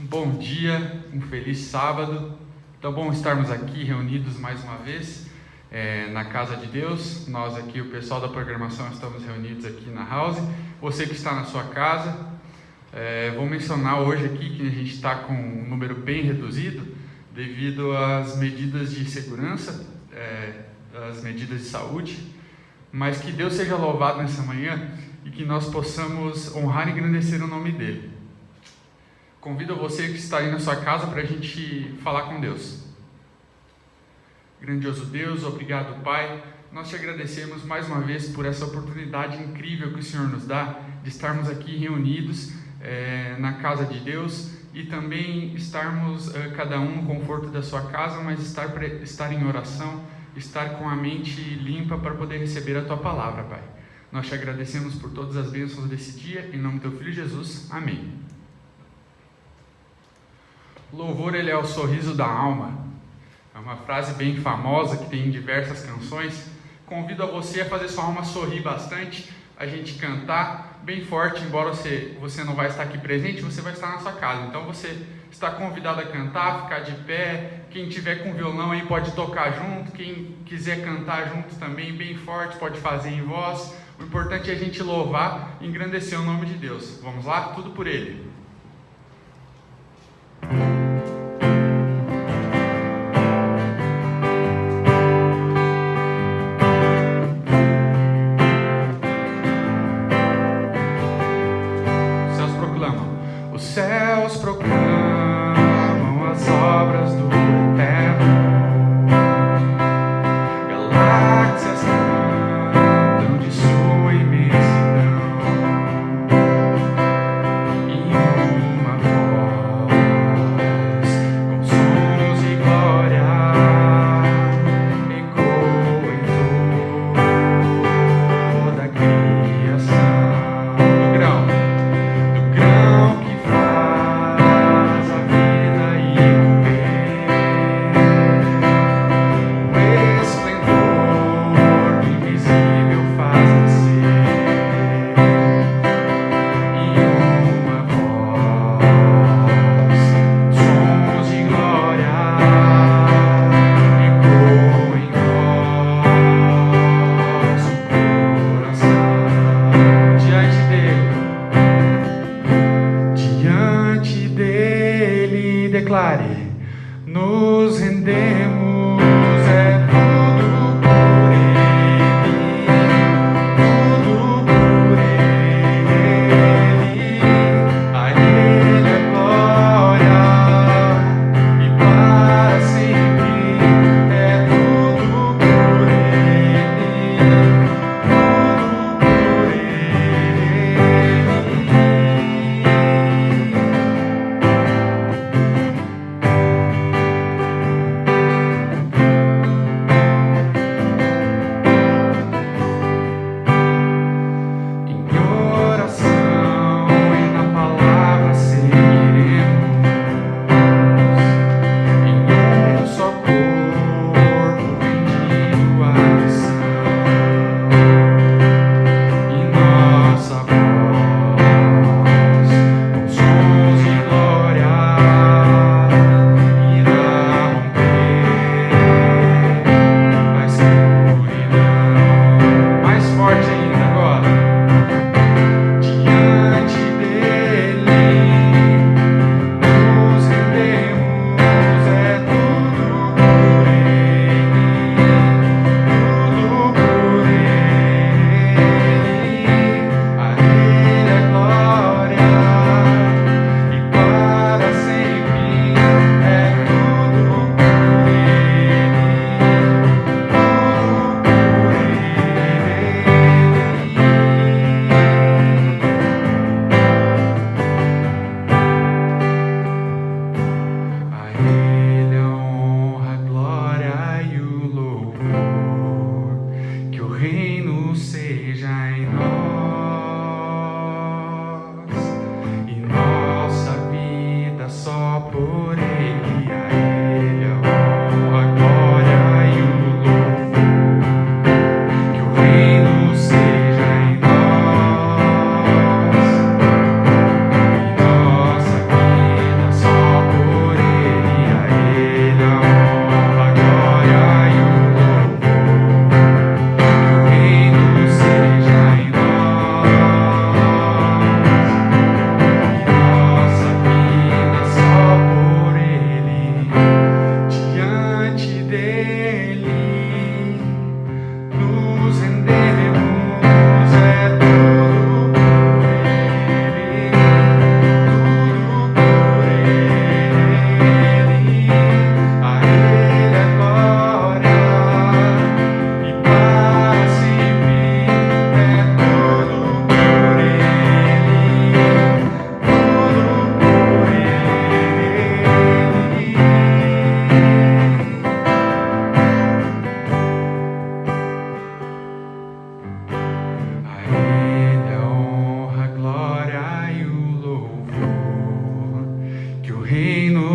Um bom dia, um feliz sábado. Tão bom estarmos aqui reunidos mais uma vez na casa de Deus. Nós aqui, o pessoal da programação, estamos reunidos aqui na house. Você que está na sua casa, vou mencionar hoje aqui que a gente está com um número bem reduzido devido às medidas de segurança, às medidas de saúde, mas que Deus seja louvado nessa manhã e que nós possamos honrar e engrandecer o nome dEle. Convido você que está aí na sua casa para a gente falar com Deus. Grandioso Deus, obrigado, Pai. Nós te agradecemos mais uma vez por essa oportunidade incrível que o Senhor nos dá de estarmos aqui reunidos na casa de Deus e também estarmos cada um no conforto da sua casa, mas estar em oração, estar com a mente limpa para poder receber a Tua palavra, Pai. Nós te agradecemos por todas as bênçãos desse dia, em nome do Teu Filho Jesus. Amém. Louvor, ele é o sorriso da alma. É uma frase bem famosa que tem em diversas canções. Convido a você a fazer sua alma sorrir bastante, a gente cantar bem forte, embora você não vai estar aqui presente, você vai estar na sua casa. Então você está convidado a cantar, ficar de pé. Quem tiver com violão aí pode tocar junto. Quem quiser cantar junto também, bem forte, pode fazer em voz. O importante é a gente louvar e engrandecer o nome de Deus. Vamos lá? Tudo por Ele. Os céus proclamam as obras do Eterno, galáxias cantam de sua imensidão, e uma voz com sons de glória ecoa em toda a criação. Declare, nos rendemos, é tudo por Ele, tudo por Ele, a Ele é glória e para sempre, é tudo por Ele, tudo por Ele.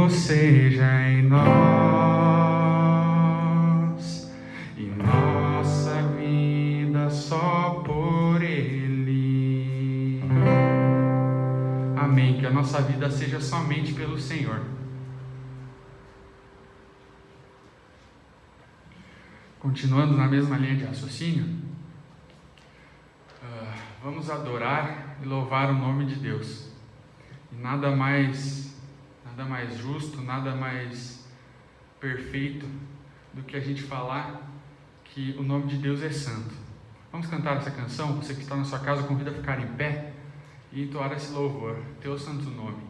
seja em nós e nossa vida só por Ele. Amém. Que a nossa vida seja somente pelo Senhor. Continuando na mesma linha de raciocínio, vamos adorar e louvar o nome de Deus. E nada mais justo, nada mais perfeito do que a gente falar que o nome de Deus é santo. Vamos cantar essa canção? Você que está na sua casa, convida a ficar em pé e entoar esse louvor, teu santo nome.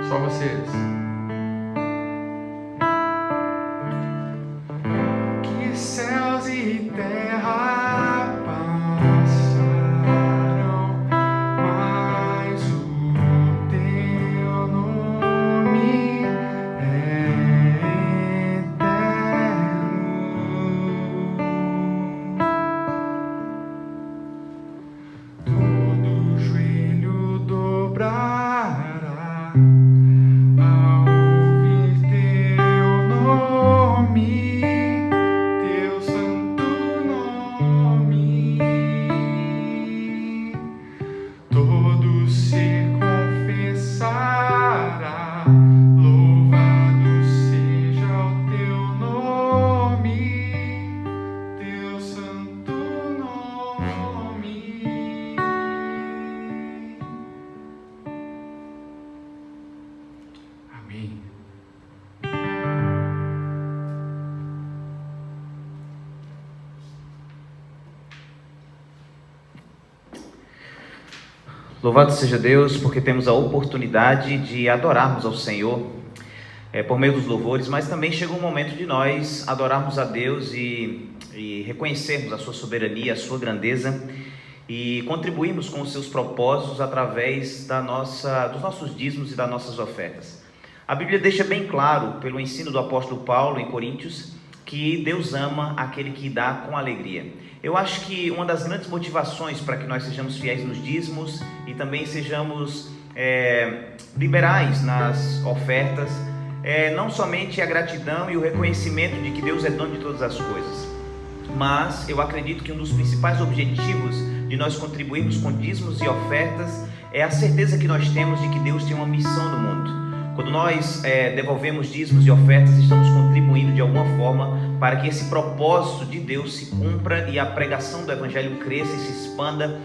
Só vocês. Amém. Louvado seja Deus, porque temos a oportunidade de adorarmos ao Senhor por meio dos louvores, mas também chegou um momento de nós adorarmos a Deus e reconhecermos a sua soberania, a sua grandeza e contribuirmos com os seus propósitos através dos nossos dízimos e das nossas ofertas. A Bíblia deixa bem claro, pelo ensino do apóstolo Paulo em Coríntios, que Deus ama aquele que dá com alegria. Eu acho que uma das grandes motivações para que nós sejamos fiéis nos dízimos e também sejamos liberais nas ofertas não somente a gratidão e o reconhecimento de que Deus é dono de todas as coisas, mas eu acredito que um dos principais objetivos de nós contribuirmos com dízimos e ofertas é a certeza que nós temos de que Deus tem uma missão no mundo. Quando nós devolvemos dízimos e ofertas, estamos contribuindo de alguma forma para que esse propósito de Deus se cumpra e a pregação do Evangelho cresça e se expanda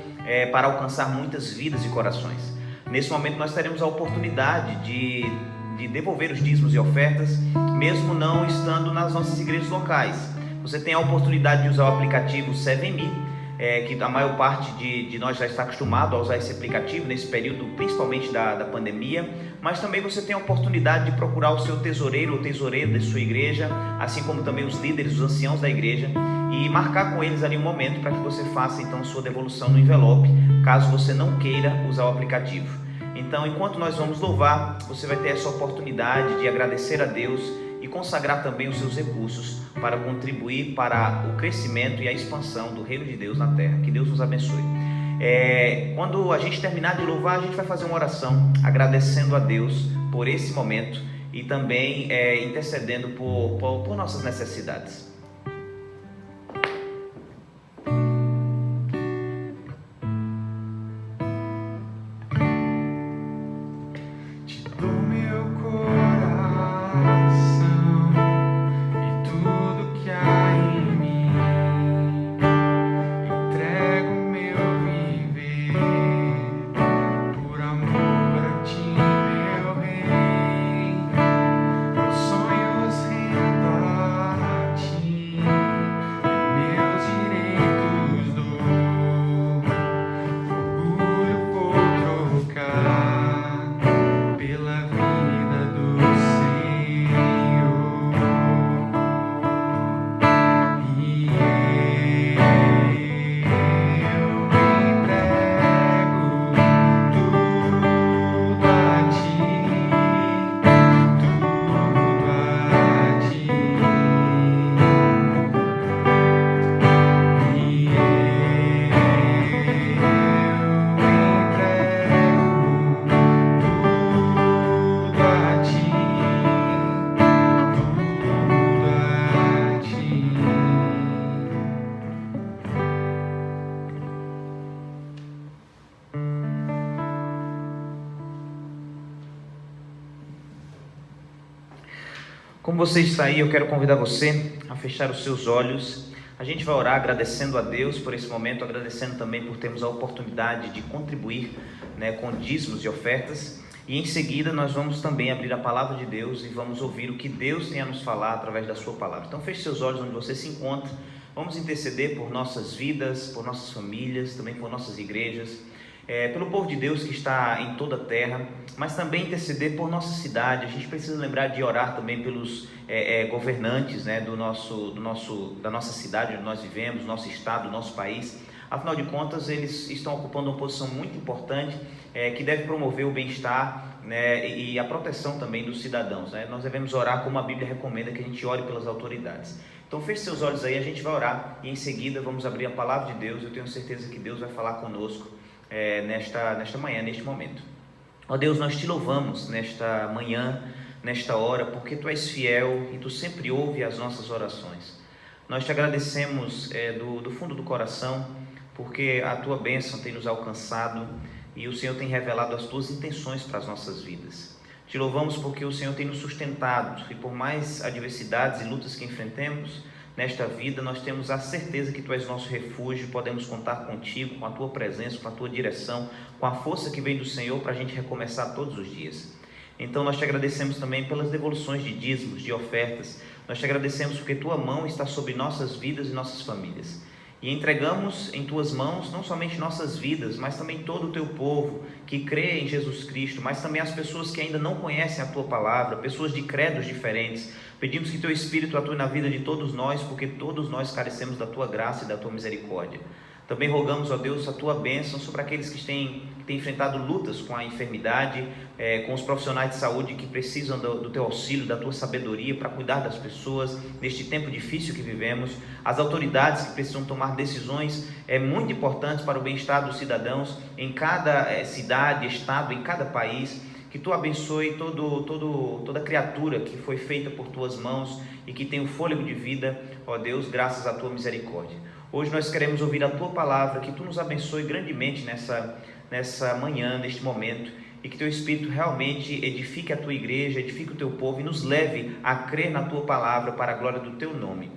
para alcançar muitas vidas e corações. Nesse momento nós teremos a oportunidade de devolver os dízimos e ofertas, mesmo não estando nas nossas igrejas locais. Você tem a oportunidade de usar o aplicativo 7Me, que a maior parte de nós já está acostumado a usar esse aplicativo nesse período, principalmente da pandemia, mas também você tem a oportunidade de procurar o seu tesoureiro ou tesoureira de sua igreja, assim como também os líderes, os anciãos da igreja, e marcar com eles ali um momento para que você faça então sua devolução no envelope, caso você não queira usar o aplicativo. Então, enquanto nós vamos louvar, você vai ter essa oportunidade de agradecer a Deus e consagrar também os seus recursos para contribuir para o crescimento e a expansão do reino de Deus na terra. Que Deus nos abençoe. Quando a gente terminar de louvar, a gente vai fazer uma oração agradecendo a Deus por esse momento e também intercedendo por nossas necessidades. Como você está aí, eu quero convidar você a fechar os seus olhos. A gente vai orar agradecendo a Deus por esse momento, agradecendo também por termos a oportunidade de contribuir com dízimos e ofertas. E em seguida nós vamos também abrir a palavra de Deus e vamos ouvir o que Deus tem a nos falar através da sua palavra. Então feche seus olhos onde você se encontra. Vamos interceder por nossas vidas, por nossas famílias, também por nossas igrejas, pelo povo de Deus que está em toda a terra, mas também interceder por nossa cidade. A gente precisa lembrar de orar também pelos governantes da nossa cidade onde nós vivemos, do nosso estado, do nosso país. Afinal de contas, eles estão ocupando uma posição muito importante que deve promover o bem-estar e a proteção também dos cidadãos. Nós devemos orar como a Bíblia recomenda que a gente ore pelas autoridades. Então feche seus olhos aí, a gente vai orar e em seguida vamos abrir a palavra de Deus. Eu tenho certeza que Deus vai falar conosco nesta manhã, neste momento. Ó Deus, nós te louvamos nesta manhã, nesta hora, porque Tu és fiel e Tu sempre ouves as nossas orações. Nós te agradecemos do fundo do coração, porque a Tua bênção tem nos alcançado e o Senhor tem revelado as Tuas intenções para as nossas vidas. Te louvamos porque o Senhor tem nos sustentado e por mais adversidades e lutas que enfrentemos nesta vida, nós temos a certeza que Tu és nosso refúgio, podemos contar contigo, com a Tua presença, com a Tua direção, com a força que vem do Senhor para a gente recomeçar todos os dias. Então nós te agradecemos também pelas devoluções de dízimos, de ofertas. Nós te agradecemos porque tua mão está sobre nossas vidas e nossas famílias. E entregamos em tuas mãos não somente nossas vidas, mas também todo o teu povo que crê em Jesus Cristo, mas também as pessoas que ainda não conhecem a tua palavra, pessoas de credos diferentes. Pedimos que teu Espírito atue na vida de todos nós, porque todos nós carecemos da tua graça e da tua misericórdia. Também rogamos, ó Deus, a tua bênção sobre aqueles que têm enfrentado lutas com a enfermidade, com os profissionais de saúde que precisam do teu auxílio, da tua sabedoria para cuidar das pessoas neste tempo difícil que vivemos, as autoridades que precisam tomar decisões muito importantes para o bem-estar dos cidadãos em cada cidade, estado, em cada país. Que tu abençoe toda criatura que foi feita por tuas mãos e que tem o fôlego de vida, ó Deus, graças à tua misericórdia. Hoje nós queremos ouvir a tua palavra, que tu nos abençoe grandemente nessa manhã, neste momento, e que teu Espírito realmente edifique a tua igreja, edifique o teu povo e nos leve a crer na tua palavra para a glória do teu nome.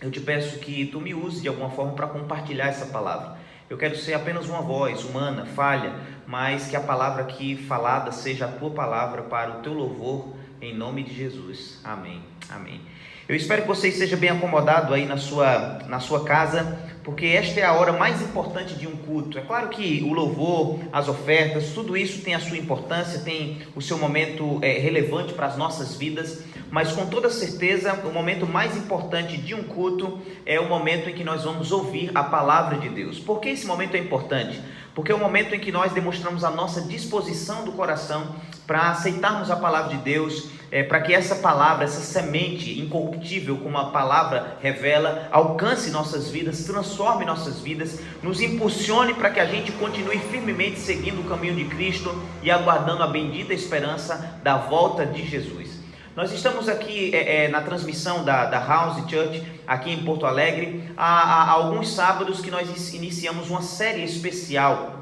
Eu te peço que tu me uses de alguma forma para compartilhar essa palavra. Eu quero ser apenas uma voz humana, falha, mas que a palavra aqui falada seja a tua palavra para o teu louvor, em nome de Jesus. Amém. Amém. Eu espero que você esteja bem acomodado aí na sua casa, porque esta é a hora mais importante de um culto. É claro que o louvor, as ofertas, tudo isso tem a sua importância, tem o seu momento relevante para as nossas vidas, mas com toda certeza o momento mais importante de um culto é o momento em que nós vamos ouvir a palavra de Deus. Por que esse momento é importante? Porque é o momento em que nós demonstramos a nossa disposição do coração para aceitarmos a palavra de Deus, para que essa palavra, essa semente incorruptível, como a palavra revela, alcance nossas vidas, transforme nossas vidas, nos impulsione para que a gente continue firmemente seguindo o caminho de Cristo e aguardando a bendita esperança da volta de Jesus. Nós estamos aqui na transmissão da House Church, aqui em Porto Alegre, há alguns sábados que nós iniciamos uma série especial.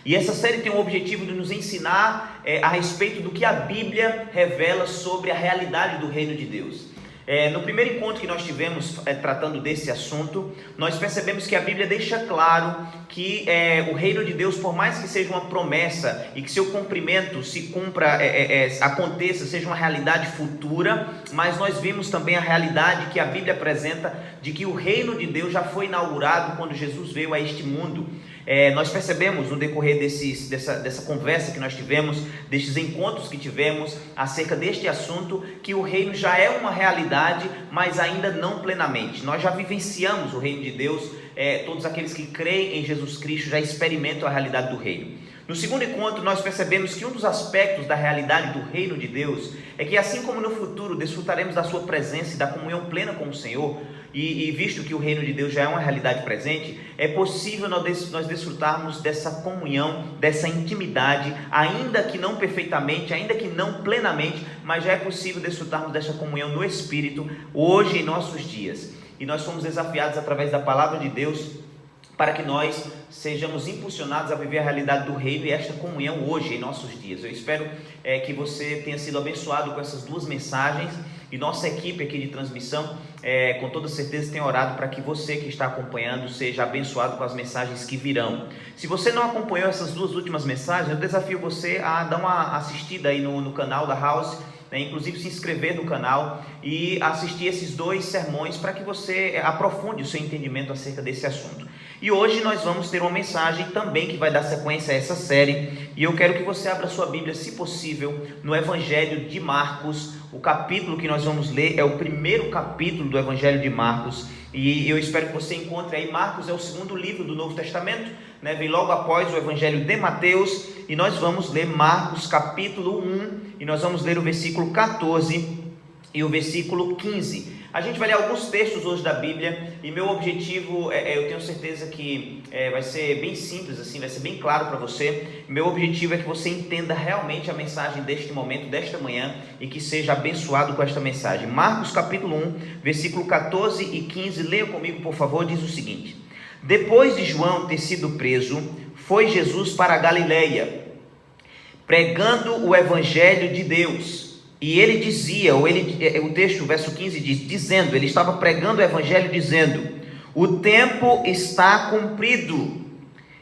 E essa série tem o objetivo de nos ensinar a respeito do que a Bíblia revela sobre a realidade do reino de Deus. No primeiro encontro que nós tivemos tratando desse assunto, nós percebemos que a Bíblia deixa claro que o reino de Deus, por mais que seja uma promessa e que seu cumprimento se cumpra, aconteça, seja uma realidade futura, mas nós vimos também a realidade que a Bíblia apresenta de que o reino de Deus já foi inaugurado quando Jesus veio a este mundo. Nós percebemos no decorrer dessa conversa que nós tivemos, destes encontros que tivemos acerca deste assunto, que o reino já é uma realidade, mas ainda não plenamente. Nós já vivenciamos o reino de Deus, todos aqueles que creem em Jesus Cristo já experimentam a realidade do reino. No segundo encontro nós percebemos que um dos aspectos da realidade do reino de Deus é que, assim como no futuro desfrutaremos da sua presença e da comunhão plena com o Senhor, e visto que o reino de Deus já é uma realidade presente, é possível nós desfrutarmos dessa comunhão, dessa intimidade, ainda que não perfeitamente, ainda que não plenamente, mas já é possível desfrutarmos dessa comunhão no Espírito, hoje em nossos dias. E nós somos desafiados através da palavra de Deus para que nós sejamos impulsionados a viver a realidade do reino e esta comunhão hoje em nossos dias. Eu espero que você tenha sido abençoado com essas duas mensagens, e nossa equipe aqui de transmissão com toda certeza tem orado para que você que está acompanhando seja abençoado com as mensagens que virão. Se você não acompanhou essas duas últimas mensagens, eu desafio você a dar uma assistida aí no canal da House, inclusive se inscrever no canal e assistir esses dois sermões para que você aprofunde o seu entendimento acerca desse assunto. E hoje nós vamos ter uma mensagem também que vai dar sequência a essa série, e eu quero que você abra sua Bíblia, se possível, no Evangelho de Marcos. O capítulo que nós vamos ler é o primeiro capítulo do Evangelho de Marcos, e eu espero que você encontre aí. Marcos é o segundo livro do Novo Testamento, vem logo após o Evangelho de Mateus, e nós vamos ler Marcos capítulo 1, e nós vamos ler o versículo 14 e o versículo 15. A gente vai ler alguns textos hoje da Bíblia, e meu objetivo, eu tenho certeza que vai ser bem simples, assim, vai ser bem claro para você. Meu objetivo é que você entenda realmente a mensagem deste momento, desta manhã, e que seja abençoado com esta mensagem. Marcos capítulo 1, versículo 14 e 15, leia comigo por favor, diz o seguinte: Depois de João ter sido preso, foi Jesus para a Galileia, pregando o Evangelho de Deus. E ele dizia, o texto, verso 15 diz, dizendo, ele estava pregando o Evangelho dizendo: o tempo está cumprido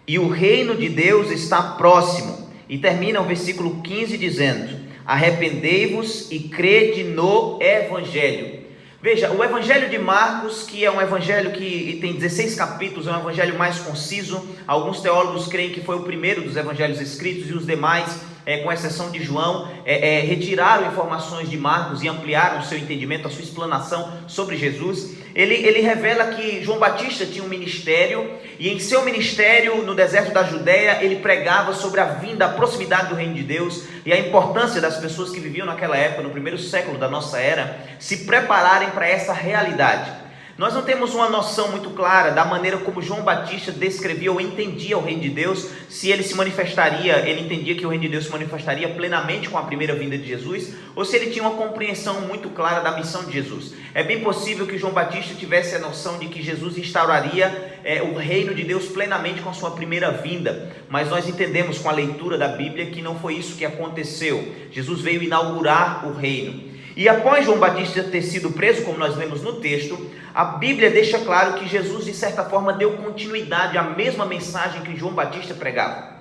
e o reino de Deus está próximo. E termina o versículo 15 dizendo: arrependei-vos e crede no Evangelho. Veja, o Evangelho de Marcos, que é um evangelho que tem 16 capítulos, é um evangelho mais conciso. Alguns teólogos creem que foi o primeiro dos evangelhos escritos e os demais, com exceção de João, retiraram informações de Marcos e ampliaram o seu entendimento, a sua explanação sobre Jesus. Ele revela que João Batista tinha um ministério, e em seu ministério no deserto da Judéia, ele pregava sobre a vinda, a proximidade do reino de Deus e a importância das pessoas que viviam naquela época, no primeiro século da nossa era, se prepararem para essa realidade. Nós não temos uma noção muito clara da maneira como João Batista descrevia ou entendia o reino de Deus, se ele se manifestaria, ele entendia que o reino de Deus se manifestaria plenamente com a primeira vinda de Jesus, ou se ele tinha uma compreensão muito clara da missão de Jesus. É bem possível que João Batista tivesse a noção de que Jesus instauraria o reino de Deus plenamente com a sua primeira vinda, mas nós entendemos com a leitura da Bíblia que não foi isso que aconteceu. Jesus veio inaugurar o reino. E após João Batista ter sido preso, como nós lemos no texto, a Bíblia deixa claro que Jesus, de certa forma, deu continuidade à mesma mensagem que João Batista pregava.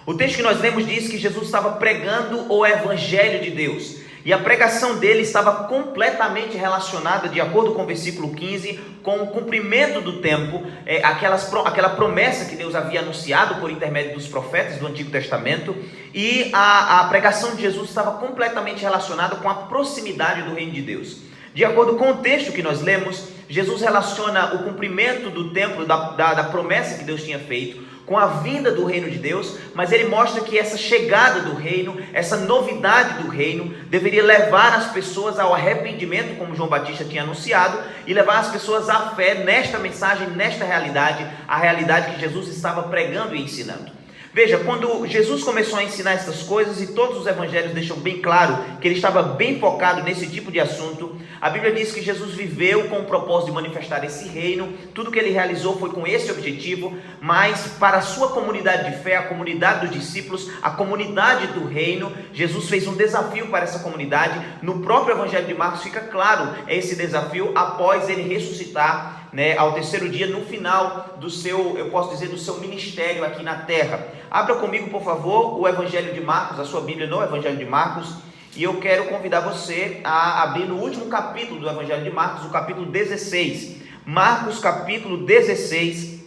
O texto que nós lemos diz que Jesus estava pregando o Evangelho de Deus, e a pregação dele estava completamente relacionada, de acordo com o versículo 15, com o cumprimento do tempo, aquela promessa que Deus havia anunciado por intermédio dos profetas do Antigo Testamento, e a pregação de Jesus estava completamente relacionada com a proximidade do reino de Deus. De acordo com o texto que nós lemos, Jesus relaciona o cumprimento do tempo, da promessa que Deus tinha feito, com a vinda do reino de Deus, mas ele mostra que essa chegada do reino, essa novidade do reino, deveria levar as pessoas ao arrependimento, como João Batista tinha anunciado, e levar as pessoas à fé nesta mensagem, nesta realidade, a realidade que Jesus estava pregando e ensinando. Veja, quando Jesus começou a ensinar essas coisas, e todos os evangelhos deixam bem claro que ele estava bem focado nesse tipo de assunto, a Bíblia diz que Jesus viveu com o propósito de manifestar esse reino, tudo que ele realizou foi com esse objetivo, mas para a sua comunidade de fé, a comunidade dos discípulos, a comunidade do reino, Jesus fez um desafio para essa comunidade. No próprio evangelho de Marcos fica claro esse desafio após ele ressuscitar, ao terceiro dia, no final do seu, eu posso dizer, do seu ministério aqui na terra. Abra comigo, por favor, o Evangelho de Marcos, a sua Bíblia no Evangelho de Marcos, e eu quero convidar você a abrir no último capítulo do Evangelho de Marcos, o capítulo 16. Marcos, capítulo 16,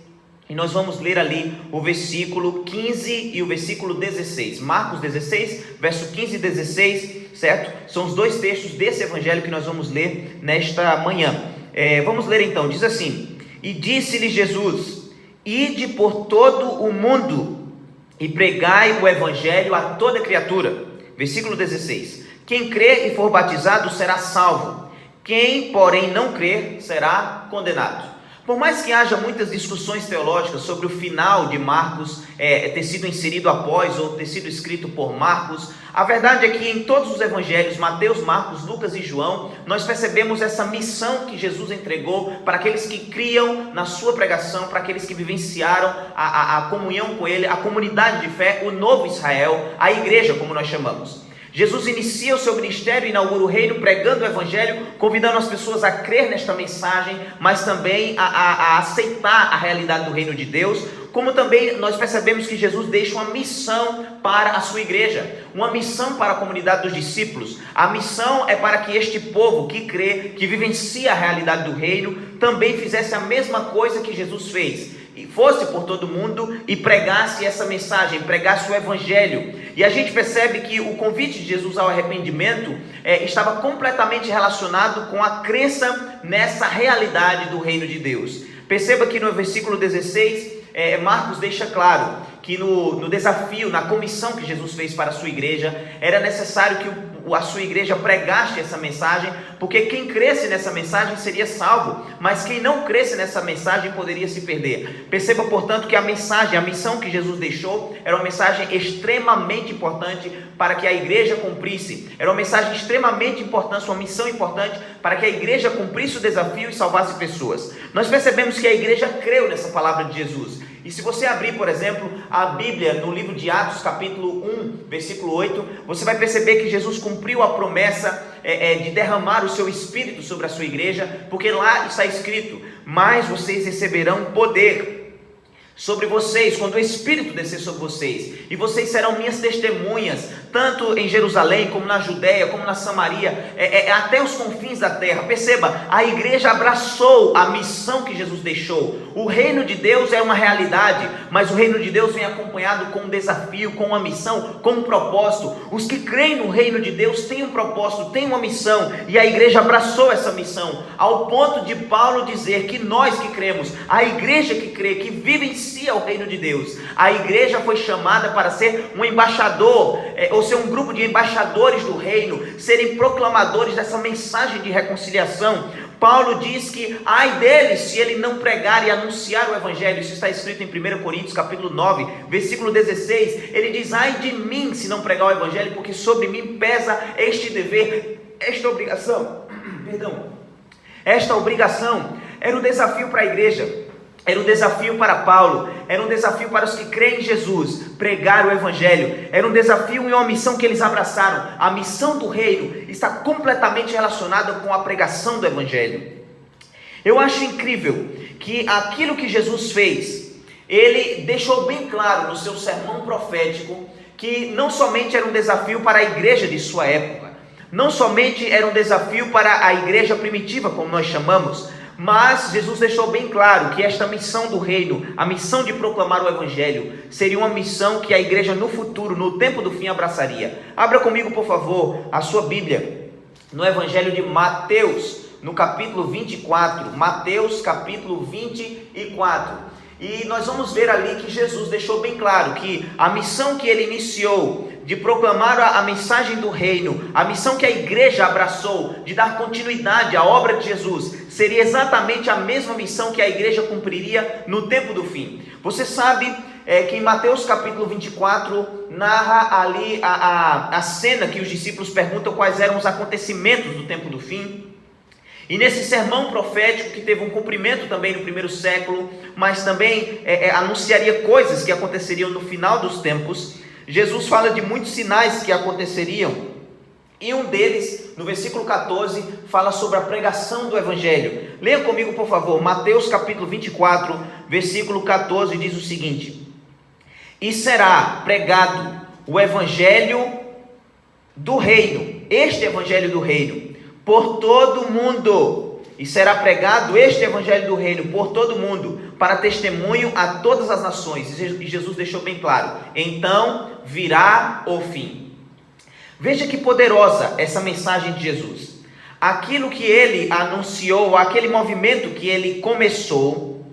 e nós vamos ler ali o versículo 15 e o versículo 16. Marcos 16, verso 15 e 16, certo? São os dois textos desse Evangelho que nós vamos ler nesta manhã. Vamos ler então, diz assim: e disse-lhe Jesus, ide por todo o mundo e pregai o Evangelho a toda criatura. Versículo 16, quem crer e for batizado será salvo, quem porém não crer será condenado. Por mais que haja muitas discussões teológicas sobre o final de Marcos ter sido inserido após ou ter sido escrito por Marcos, a verdade é que em todos os evangelhos, Mateus, Marcos, Lucas e João, nós percebemos essa missão que Jesus entregou para aqueles que criam na sua pregação, para aqueles que vivenciaram a comunhão com ele, a comunidade de fé, o novo Israel, a igreja, como nós chamamos. Jesus inicia o seu ministério, inaugura o reino, pregando o evangelho, convidando as pessoas a crer nesta mensagem, mas também a aceitar a realidade do reino de Deus. Como também nós percebemos que Jesus deixa uma missão para a sua igreja, uma missão para a comunidade dos discípulos. A missão é para que este povo que crê, que vivencia a realidade do reino, também fizesse a mesma coisa que Jesus fez, e fosse por todo mundo e pregasse essa mensagem, pregasse o evangelho. E a gente percebe que o convite de Jesus ao arrependimento estava completamente relacionado com a crença nessa realidade do reino de Deus. Perceba que no versículo 16, Marcos deixa claro que no desafio, na comissão que Jesus fez para a sua igreja, era necessário que a sua igreja pregasse essa mensagem, porque quem cresce nessa mensagem seria salvo, mas quem não cresce nessa mensagem poderia se perder. Perceba, portanto, que a mensagem, a missão que Jesus deixou, era uma mensagem extremamente importante para que a igreja cumprisse. Era uma mensagem extremamente importante, uma missão importante para que a igreja cumprisse o desafio e salvasse pessoas. Nós percebemos que a igreja creu nessa palavra de Jesus. E se você abrir, por exemplo, a Bíblia no livro de Atos, capítulo 1, versículo 8, você vai perceber que Jesus cumpriu a promessa de derramar o seu Espírito sobre a sua igreja, porque lá está escrito: mas vocês receberão poder sobre vocês, quando o Espírito descer sobre vocês, e vocês serão minhas testemunhas, tanto em Jerusalém, como na Judéia, como na Samaria, até os confins da terra. Perceba, a igreja abraçou a missão que Jesus deixou. O reino de Deus é uma realidade, mas o reino de Deus vem acompanhado com um desafio, com uma missão, com um propósito. Os que creem no reino de Deus têm um propósito, têm uma missão, e a igreja abraçou essa missão, ao ponto de Paulo dizer que nós que cremos, a igreja que crê, que vivencia o reino de Deus, a igreja foi chamada para ser um embaixador, ou ser um grupo de embaixadores do reino, serem proclamadores dessa mensagem de reconciliação. Paulo diz que ai dele se ele não pregar e anunciar o evangelho. Isso está escrito em 1 Coríntios capítulo 9, versículo 16. Ele diz: ai de mim se não pregar o evangelho, porque sobre mim pesa este dever, esta obrigação. Esta obrigação era um desafio para a igreja, era um desafio para Paulo, era um desafio para os que creem em Jesus, pregar o evangelho, era um desafio e uma missão que eles abraçaram. A missão do reino está completamente relacionada com a pregação do evangelho. Eu acho incrível que aquilo que Jesus fez, ele deixou bem claro no seu sermão profético, que não somente era um desafio para a igreja de sua época, não somente era um desafio para a igreja primitiva, como nós chamamos, mas Jesus deixou bem claro que esta missão do reino, a missão de proclamar o evangelho, seria uma missão que a igreja no futuro, no tempo do fim, abraçaria. Abra comigo, por favor, a sua Bíblia, no evangelho de Mateus, no capítulo 24, Mateus capítulo 24, e nós vamos ver ali que Jesus deixou bem claro que a missão que ele iniciou, de proclamar a mensagem do reino, a missão que a igreja abraçou, de dar continuidade à obra de Jesus, seria exatamente a mesma missão que a igreja cumpriria no tempo do fim. Você sabe que em Mateus capítulo 24, narra ali a cena que os discípulos perguntam quais eram os acontecimentos do tempo do fim. E nesse sermão profético, que teve um cumprimento também no primeiro século, mas também anunciaria coisas que aconteceriam no final dos tempos, Jesus fala de muitos sinais que aconteceriam, e um deles, no versículo 14, fala sobre a pregação do evangelho. Leia comigo, por favor, Mateus capítulo 24, versículo 14, diz o seguinte: e será pregado o evangelho do reino, este evangelho do reino, por todo o mundo, e será pregado este evangelho do reino por todo o mundo, para testemunho a todas as nações. E Jesus deixou bem claro: então virá o fim. Veja que poderosa essa mensagem de Jesus. Aquilo que ele anunciou, aquele movimento que ele começou,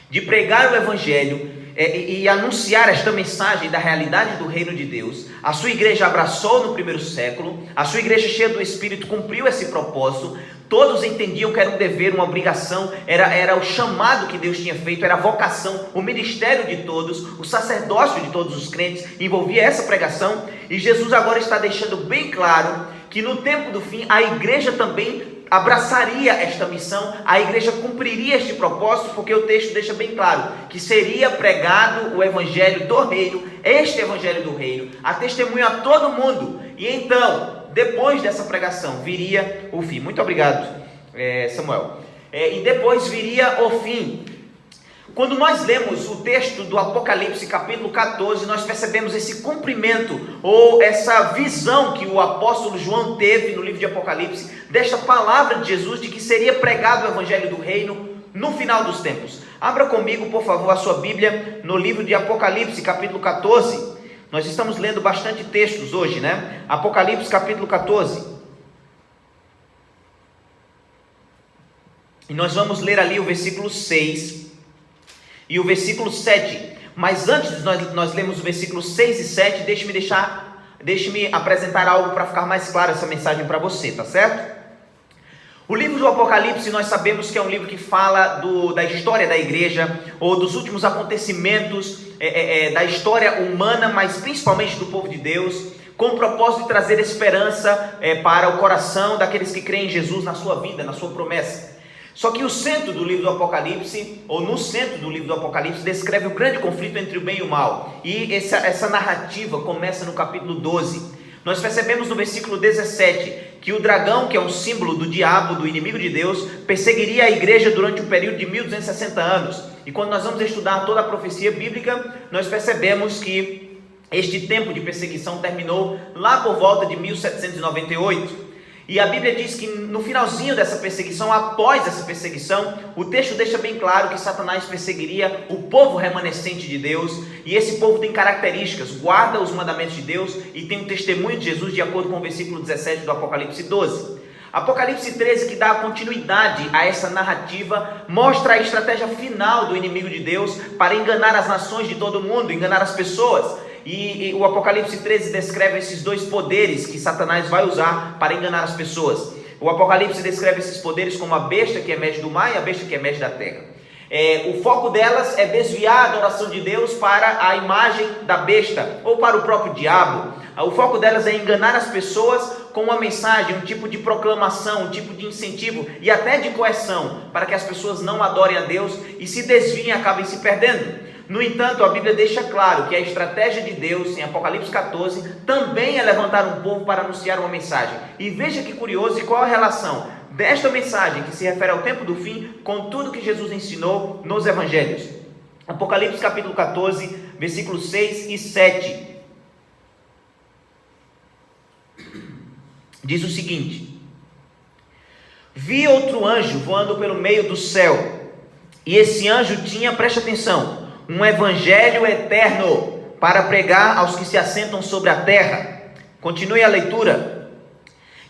de pregar o evangelho e anunciar esta mensagem da realidade do reino de Deus, a sua igreja abraçou no primeiro século, a sua igreja cheia do Espírito cumpriu esse propósito. Todos entendiam que era um dever, uma obrigação, era o chamado que Deus tinha feito, era a vocação, o ministério de todos, o sacerdócio de todos os crentes, envolvia essa pregação. E Jesus agora está deixando bem claro que no tempo do fim a igreja também abraçaria esta missão, a igreja cumpriria este propósito, porque o texto deixa bem claro que seria pregado o evangelho do reino, este evangelho do reino, a testemunho a todo mundo. E então, depois dessa pregação, viria o fim. Muito obrigado, Samuel. E depois viria o fim. Quando nós lemos o texto do Apocalipse, capítulo 14, nós percebemos esse cumprimento, ou essa visão que o apóstolo João teve no livro de Apocalipse, desta palavra de Jesus, de que seria pregado o evangelho do reino no final dos tempos. Abra comigo, por favor, a sua Bíblia no livro de Apocalipse, capítulo 14. Nós estamos lendo bastante textos hoje, né? Apocalipse capítulo 14. E nós vamos ler ali o versículo 6 e o versículo 7. Mas antes de nós lermos o versículo 6 e 7, deixe-me apresentar algo para ficar mais claro essa mensagem para você, tá certo? O livro do Apocalipse, nós sabemos que é um livro que fala da história da igreja, ou dos últimos acontecimentos da história humana, mas principalmente do povo de Deus, com o propósito de trazer esperança para o coração daqueles que creem em Jesus, na sua vida, na sua promessa. Só que o centro do livro do Apocalipse, ou no centro do livro do Apocalipse, descreve o grande conflito entre o bem e o mal. E essa narrativa começa no capítulo 12. Nós percebemos no versículo 17 que o dragão, que é um símbolo do diabo, do inimigo de Deus, perseguiria a igreja durante um período de 1260 anos. E quando nós vamos estudar toda a profecia bíblica, nós percebemos que Este tempo de perseguição terminou lá por volta de 1798. E a Bíblia diz que no finalzinho dessa perseguição, após essa perseguição, o texto deixa bem claro que Satanás perseguiria o povo remanescente de Deus. E esse povo tem características, guarda os mandamentos de Deus e tem um testemunho de Jesus, de acordo com o versículo 17 do Apocalipse 12. Apocalipse 13, que dá continuidade a essa narrativa, mostra a estratégia final do inimigo de Deus para enganar as nações de todo mundo, enganar as pessoas. E o Apocalipse 13 descreve esses dois poderes que Satanás vai usar para enganar as pessoas. O Apocalipse descreve esses poderes como a besta que emerge do mar e a besta que emerge da terra. O foco delas é desviar a adoração de Deus para a imagem da besta ou para o próprio diabo. O foco delas é enganar as pessoas com uma mensagem, um tipo de proclamação, um tipo de incentivo e até de coerção, para que as pessoas não adorem a Deus e se desviem e acabem se perdendo. No entanto, a Bíblia deixa claro que a estratégia de Deus, em Apocalipse 14, também é levantar um povo para anunciar uma mensagem. E veja que curioso, e qual a relação desta mensagem, que se refere ao tempo do fim, com tudo que Jesus ensinou nos Evangelhos. Apocalipse capítulo 14, versículos 6 e 7. Diz o seguinte: vi outro anjo voando pelo meio do céu, e esse anjo tinha, preste atenção, um evangelho eterno para pregar aos que se assentam sobre a terra. Continue a leitura.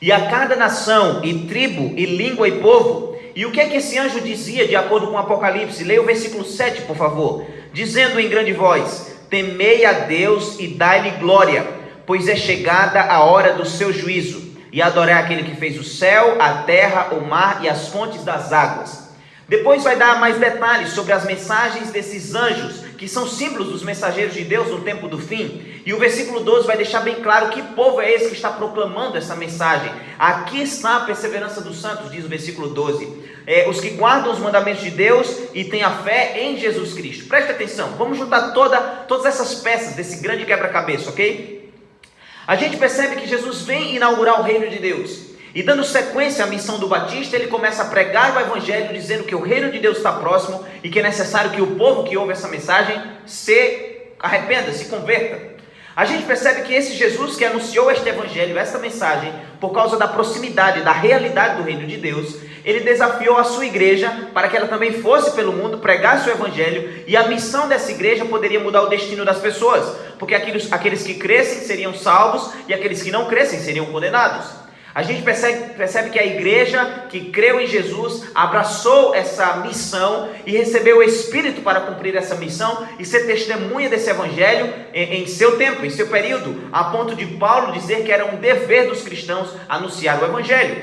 E a cada nação, e tribo, e língua, e povo. E o que é que esse anjo dizia de acordo com o Apocalipse? Leia o versículo 7, por favor. Dizendo em grande voz: temei a Deus e dai-lhe glória, pois é chegada a hora do seu juízo, e adorai aquele que fez o céu, a terra, o mar e as fontes das águas. Depois vai dar mais detalhes sobre as mensagens desses anjos, que são símbolos dos mensageiros de Deus no tempo do fim. E o versículo 12 vai deixar bem claro que povo é esse que está proclamando essa mensagem. Aqui está a perseverança dos santos, diz o versículo 12. Os que guardam os mandamentos de Deus e têm a fé em Jesus Cristo. Preste atenção, vamos juntar todas essas peças desse grande quebra-cabeça, ok? A gente percebe que Jesus vem inaugurar o reino de Deus. E dando sequência à missão do Batista, ele começa a pregar o evangelho, dizendo que o reino de Deus está próximo e que é necessário que o povo que ouve essa mensagem se arrependa, se converta. A gente percebe que esse Jesus que anunciou este evangelho, esta mensagem, por causa da proximidade, da realidade do reino de Deus, ele desafiou a sua igreja para que ela também fosse pelo mundo, pregasse o evangelho, e a missão dessa igreja poderia mudar o destino das pessoas, porque aqueles que crescem seriam salvos e aqueles que não crescem seriam condenados. A gente percebe que a igreja que creu em Jesus abraçou essa missão e recebeu o Espírito para cumprir essa missão e ser testemunha desse evangelho em seu tempo, em seu período, a ponto de Paulo dizer que era um dever dos cristãos anunciar o evangelho.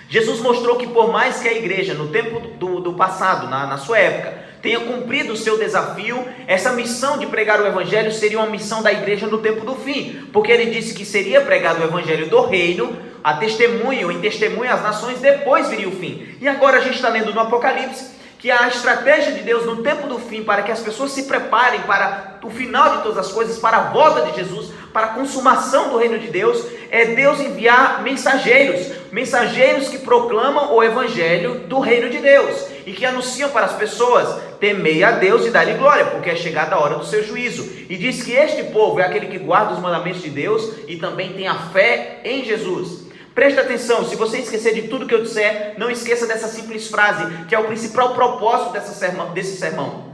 Jesus mostrou que por mais que a igreja no tempo do passado, na sua época, tenha cumprido o seu desafio, essa missão de pregar o evangelho seria uma missão da igreja no tempo do fim, porque ele disse que seria pregado o evangelho do reino, em testemunho às nações, depois viria o fim. E agora a gente está lendo no Apocalipse que a estratégia de Deus no tempo do fim, para que as pessoas se preparem para o final de todas as coisas, para a volta de Jesus, para a consumação do reino de Deus, é Deus enviar mensageiros que proclamam o evangelho do reino de Deus e que anunciam para as pessoas: temei a Deus e dai-lhe glória, porque é chegada a hora do seu juízo. E diz que este povo é aquele que guarda os mandamentos de Deus e também tem a fé em Jesus. Preste atenção, se você esquecer de tudo que eu disser, não esqueça dessa simples frase, que é o principal propósito desse sermão.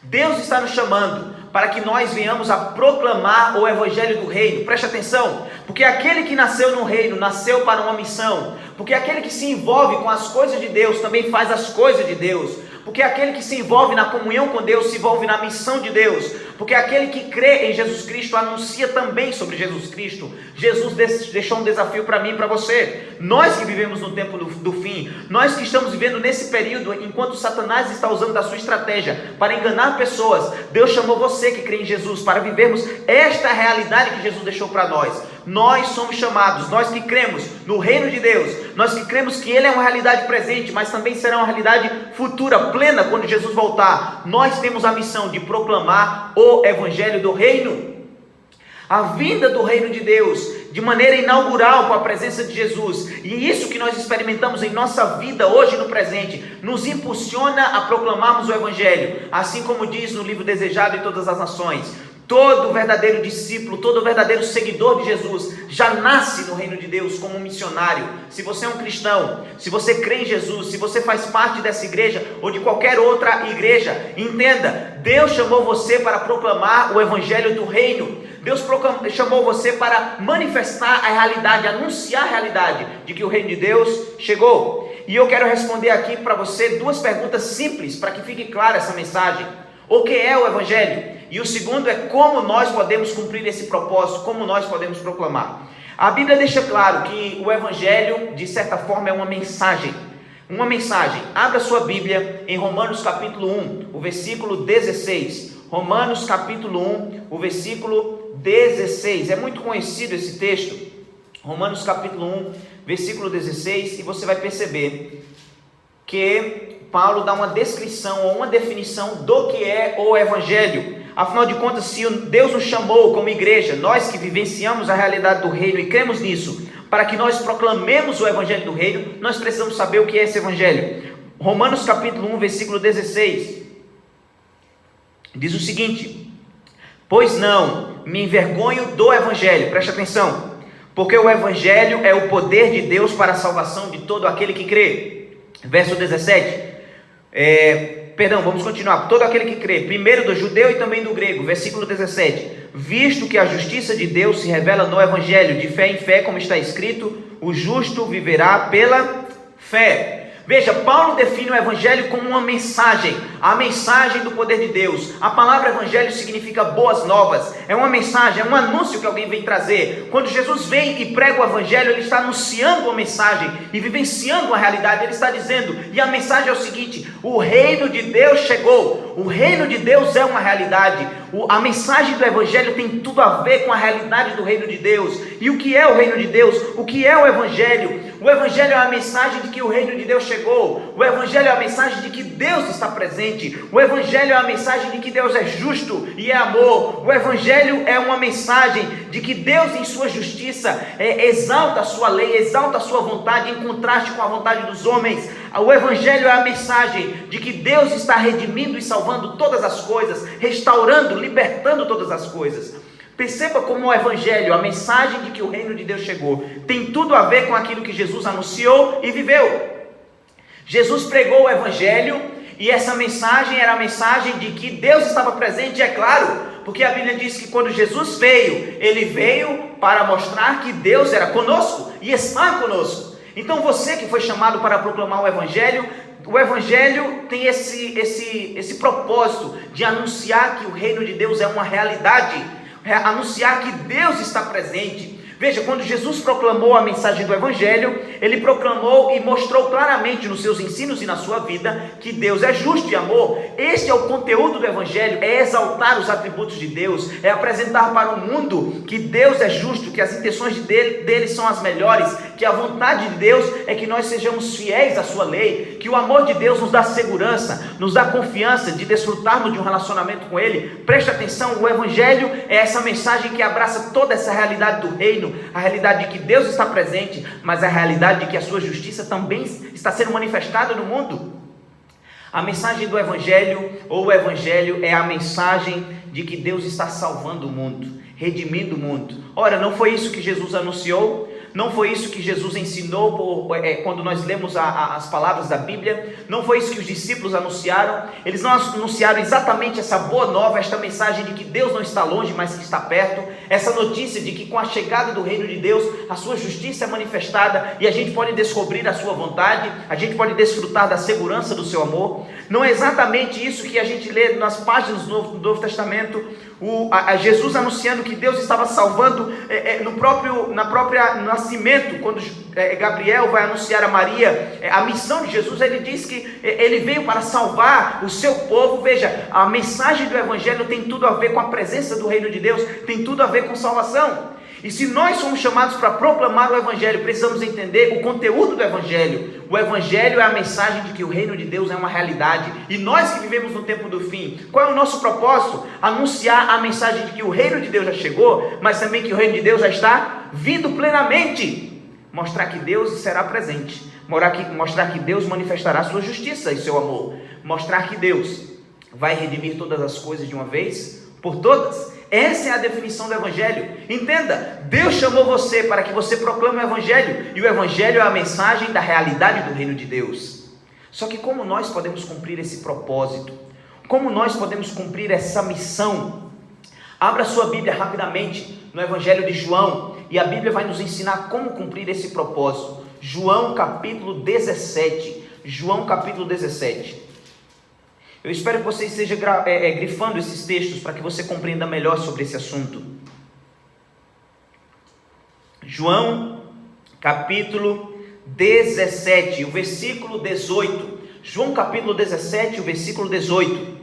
Deus está nos chamando para que nós venhamos a proclamar o evangelho do reino. Preste atenção, porque aquele que nasceu no reino, nasceu para uma missão. Porque aquele que se envolve com as coisas de Deus, também faz as coisas de Deus. Porque aquele que se envolve na comunhão com Deus, se envolve na missão de Deus. Porque aquele que crê em Jesus Cristo, anuncia também sobre Jesus Cristo. Jesus deixou um desafio para mim e para você. Nós que vivemos no tempo do fim, nós que estamos vivendo nesse período, enquanto Satanás está usando da sua estratégia para enganar pessoas, Deus chamou você que crê em Jesus para vivermos esta realidade que Jesus deixou para nós. Nós somos chamados, nós que cremos no reino de Deus, nós que cremos que Ele é uma realidade presente, mas também será uma realidade futura, plena, quando Jesus voltar. Nós temos a missão de proclamar o evangelho do reino, a vinda do reino de Deus, de maneira inaugural, com a presença de Jesus. E isso que nós experimentamos em nossa vida hoje no presente, nos impulsiona a proclamarmos o evangelho, assim como diz no livro Desejado em Todas as Nações: Todo verdadeiro discípulo, todo verdadeiro seguidor de Jesus já nasce no reino de Deus como um missionário. Se você é um cristão, se você crê em Jesus, se você faz parte dessa igreja ou de qualquer outra igreja, entenda, Deus chamou você para proclamar o evangelho do reino. Deus chamou você para manifestar a realidade, anunciar a realidade de que o reino de Deus chegou. E eu quero responder aqui para você duas perguntas simples, para que fique clara essa mensagem. O que é o evangelho? E o segundo é como nós podemos cumprir esse propósito, como nós podemos proclamar. A Bíblia deixa claro que o evangelho, de certa forma, é uma mensagem. Uma mensagem. Abra sua Bíblia em Romanos capítulo 1, o versículo 16. Romanos capítulo 1, o versículo 16. É muito conhecido esse texto. Romanos capítulo 1, versículo 16. E você vai perceber que Paulo dá uma descrição ou uma definição do que é o evangelho. Afinal de contas, se Deus nos chamou como igreja, nós que vivenciamos a realidade do reino e cremos nisso, para que nós proclamemos o evangelho do reino, nós precisamos saber o que é esse evangelho. Romanos capítulo 1, versículo 16, diz o seguinte: pois não me envergonho do evangelho, preste atenção, porque o evangelho é o poder de Deus para a salvação de todo aquele que crê. Verso 17, vamos continuar. Todo aquele que crê, primeiro do judeu e também do grego. Versículo 17, visto que a justiça de Deus se revela no evangelho, de fé em fé, como está escrito, o justo viverá pela fé. Veja, Paulo define o evangelho como uma mensagem, a mensagem do poder de Deus. A palavra evangelho significa boas novas, é uma mensagem, é um anúncio que alguém vem trazer. Quando Jesus vem e prega o evangelho, ele está anunciando uma mensagem e vivenciando uma realidade. Ele está dizendo, e a mensagem é o seguinte: o reino de Deus chegou, o reino de Deus é uma realidade. A mensagem do evangelho tem tudo a ver com a realidade do reino de Deus. E o que é o reino de Deus? O que é o evangelho? O evangelho é a mensagem de que o reino de Deus chegou. O evangelho é a mensagem de que Deus está presente. O evangelho é a mensagem de que Deus é justo e é amor. O evangelho é uma mensagem de que Deus, em sua justiça, exalta a sua lei, exalta a sua vontade em contraste com a vontade dos homens. O evangelho é a mensagem de que Deus está redimindo e salvando todas as coisas, restaurando, libertando todas as coisas. Perceba como o evangelho, a mensagem de que o reino de Deus chegou, tem tudo a ver com aquilo que Jesus anunciou e viveu. Jesus pregou o evangelho e essa mensagem era a mensagem de que Deus estava presente, é claro, porque a Bíblia diz que quando Jesus veio, ele veio para mostrar que Deus era conosco e está conosco. Então você que foi chamado para proclamar o evangelho tem esse propósito de anunciar que o reino de Deus é uma realidade, anunciar que Deus está presente. Veja, quando Jesus proclamou a mensagem do evangelho, ele proclamou e mostrou claramente nos seus ensinos e na sua vida que Deus é justo e amor. Este é o conteúdo do evangelho, é exaltar os atributos de Deus, é apresentar para o mundo que Deus é justo, que as intenções dele são as melhores, que a vontade de Deus é que nós sejamos fiéis à sua lei, que o amor de Deus nos dá segurança, nos dá confiança de desfrutarmos de um relacionamento com ele. Preste atenção, o evangelho é essa mensagem que abraça toda essa realidade do reino, a realidade de que Deus está presente, mas a realidade de que a sua justiça também está sendo manifestada no mundo. A mensagem do evangelho, ou o evangelho, é a mensagem de que Deus está salvando o mundo, redimindo o mundo. Ora, não foi isso que Jesus anunciou? Não foi isso que Jesus ensinou quando nós lemos as palavras da Bíblia? Não foi isso que os discípulos anunciaram? Eles não anunciaram exatamente essa boa nova, esta mensagem de que Deus não está longe, mas que está perto? Essa notícia de que com a chegada do reino de Deus, a sua justiça é manifestada e a gente pode descobrir a sua vontade, a gente pode desfrutar da segurança do seu amor? Não é exatamente isso que a gente lê nas páginas do Novo Testamento? Jesus anunciando que Deus estava salvando no próprio nascimento, quando Gabriel vai anunciar a Maria a missão de Jesus, ele diz que ele veio para salvar o seu povo. Veja, a mensagem do evangelho tem tudo a ver com a presença do reino de Deus, tem tudo a ver com salvação. E se nós somos chamados para proclamar o evangelho, precisamos entender o conteúdo do evangelho. O evangelho é a mensagem de que o reino de Deus é uma realidade, e nós que vivemos no tempo do fim, qual é o nosso propósito? Anunciar a mensagem de que o reino de Deus já chegou, mas também que o reino de Deus já está vindo plenamente. Mostrar que Deus será presente, mostrar que Deus manifestará sua justiça e seu amor, mostrar que Deus vai redimir todas as coisas de uma vez por todas. Essa é a definição do Evangelho. Entenda, Deus chamou você para que você proclame o Evangelho, e o Evangelho é a mensagem da realidade do reino de Deus. Só que como nós podemos cumprir esse propósito? Como nós podemos cumprir essa missão? Abra sua Bíblia rapidamente no Evangelho de João, e a Bíblia vai nos ensinar como cumprir esse propósito. João capítulo 17. João capítulo 17. Eu espero que você esteja grifando esses textos para que você compreenda melhor sobre esse assunto. João capítulo 17, o versículo 18. João capítulo 17, o versículo 18.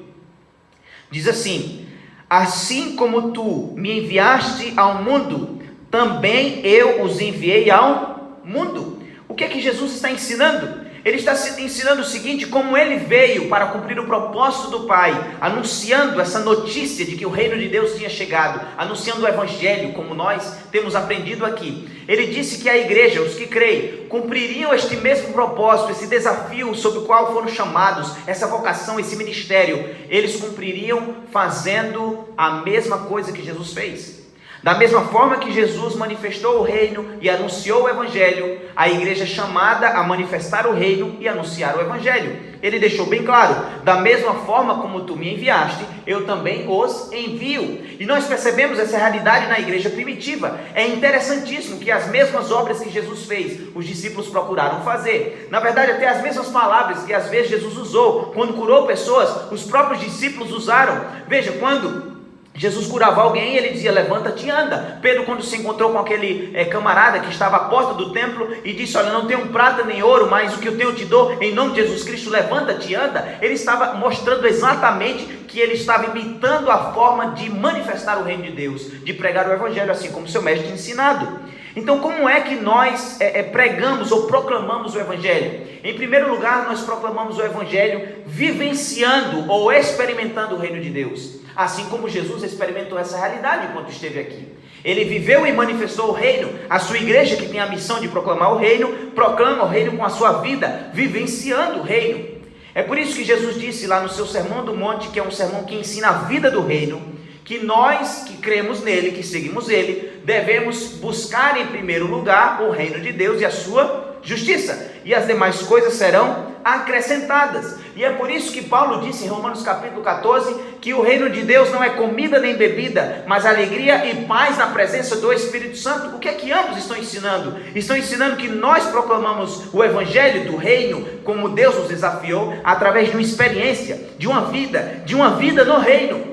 Diz assim: assim como tu me enviaste ao mundo, também eu os enviei ao mundo. O que é que Jesus está ensinando? Ele está ensinando o seguinte: como ele veio para cumprir o propósito do Pai, anunciando essa notícia de que o reino de Deus tinha chegado, anunciando o Evangelho, como nós temos aprendido aqui. Ele disse que a igreja, os que creem, cumpririam este mesmo propósito, esse desafio sobre o qual foram chamados, essa vocação, esse ministério. Eles cumpririam fazendo a mesma coisa que Jesus fez. Da mesma forma que Jesus manifestou o reino e anunciou o Evangelho, a igreja é chamada a manifestar o reino e anunciar o Evangelho. Ele deixou bem claro: da mesma forma como tu me enviaste, eu também os envio. E nós percebemos essa realidade na igreja primitiva. É interessantíssimo que as mesmas obras que Jesus fez, os discípulos procuraram fazer. Na verdade, até as mesmas palavras que às vezes Jesus usou quando curou pessoas, os próprios discípulos usaram. Veja, quando Jesus curava alguém, ele dizia: levanta-te e anda. Pedro, quando se encontrou com aquele camarada que estava à porta do templo e disse: olha, não tenho prata nem ouro, mas o que eu tenho eu te dou, em nome de Jesus Cristo, levanta-te e anda. Ele estava mostrando exatamente que ele estava imitando a forma de manifestar o reino de Deus, de pregar o Evangelho, assim como seu mestre tinha ensinado. Então, como é que nós pregamos ou proclamamos o Evangelho? Em primeiro lugar, nós proclamamos o Evangelho vivenciando ou experimentando o reino de Deus, assim como Jesus experimentou essa realidade enquanto esteve aqui. Ele viveu e manifestou o reino. A sua igreja, que tem a missão de proclamar o reino, proclama o reino com a sua vida, vivenciando o reino. É por isso que Jesus disse lá no seu Sermão do Monte, que é um sermão que ensina a vida do reino, que nós que cremos nele, que seguimos ele, devemos buscar em primeiro lugar o reino de Deus e a sua justiça, e as demais coisas serão acrescentadas. E é por isso que Paulo disse em Romanos capítulo 14, que o reino de Deus não é comida nem bebida, mas alegria e paz na presença do Espírito Santo. O que é que ambos estão ensinando? Estão ensinando que nós proclamamos o Evangelho do reino, como Deus nos desafiou, através de uma experiência, de uma vida no reino.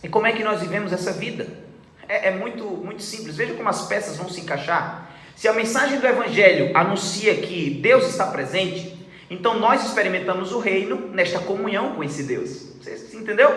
E como é que nós vivemos essa vida? É muito simples. Veja como as peças vão se encaixar. Se a mensagem do Evangelho anuncia que Deus está presente, então nós experimentamos o reino nesta comunhão com esse Deus. Você entendeu?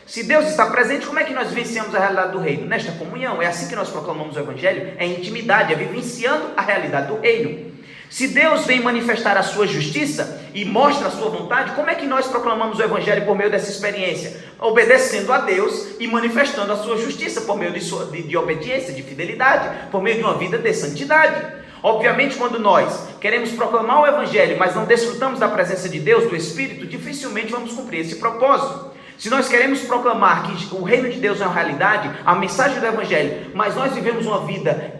Se Deus está presente, como é que nós vivenciamos a realidade do reino? Nesta comunhão. É assim que nós proclamamos o Evangelho. É intimidade, é vivenciando a realidade do reino. Se Deus vem manifestar a sua justiça e mostra a sua vontade, como é que nós proclamamos o Evangelho por meio dessa experiência? Obedecendo a Deus e manifestando a sua justiça por meio de obediência, de fidelidade, por meio de uma vida de santidade. Obviamente, quando nós queremos proclamar o Evangelho, mas não desfrutamos da presença de Deus, do Espírito, dificilmente vamos cumprir esse propósito. Se nós queremos proclamar que o reino de Deus é uma realidade, a mensagem do Evangelho, mas nós vivemos uma vida